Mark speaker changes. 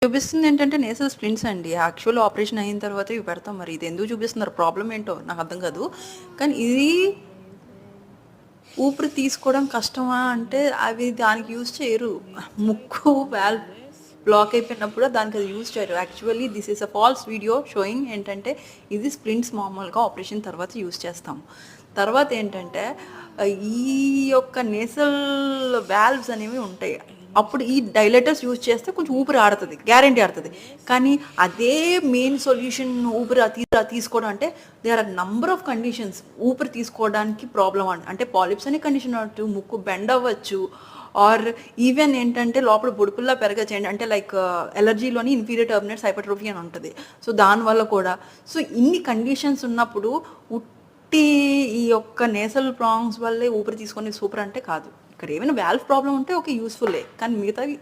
Speaker 1: చూపిస్తుంది ఏంటంటే nasal splints అండి. యాక్చువల్ ఆపరేషన్ అయిన తర్వాత ఇవి పెడతాం. మరి ఇది ఎందుకు చూపిస్తున్నారు? ప్రాబ్లమ్ ఏంటో నాకు అర్థం కాదు. కానీ ఇది ఊపిరి తీసుకోవడం కష్టమా అంటే అవి దానికి యూజ్ చేయరు. ముక్కు వాల్వ్ బ్లాక్ అయిపోయినప్పుడు దానికి అది యూజ్ చేయరు. Actually this is a false video showing ఏంటంటే ఇది స్ప్లింట్స్ మామూలుగా ఆపరేషన్ తర్వాత యూజ్ చేస్తాము. తర్వాత ఏంటంటే ఈ యొక్క నేసల్ వాల్వ్స్ అనేవి ఉంటాయి. అప్పుడు ఈ డైలేటర్స్ యూజ్ చేస్తే కొంచెం ఊపిరి ఆడుతుంది, గ్యారంటీ ఆడుతుంది. కానీ అదే మెయిన్ సొల్యూషన్ ఊపిరి తీసుకోవడం అంటే they are number of conditions ఊపిరి తీసుకోవడానికి ప్రాబ్లం అంటే పాలిప్స్ అనే కండిషన్ అవ్వచ్చు, ముక్కు బెండ్ అవ్వచ్చు, ఆర్ ఈవెన్ ఏంటంటే లోపల బొడుపుల్లా పెరగచ్చేయండి అంటే లైక్ ఎలర్జీలోని ఇన్ఫీరియర్ టర్మినేట్స్ హైపర్ట్రోఫీ అని ఉంటుంది. సో దానివల్ల కూడా సో ఇన్ని కండిషన్స్ ఉన్నప్పుడు ఉట్టి ఈ యొక్క నేసల్ ప్రాంగ్స్ వల్లే ఊపిరి తీసుకొని సూపర్ అంటే కాదు. ఇక్కడ ఏమైనా వాల్వ్ ప్రాబ్లం ఉంటే ఓకే యూస్ఫుల్లే, కానీ మిగతావి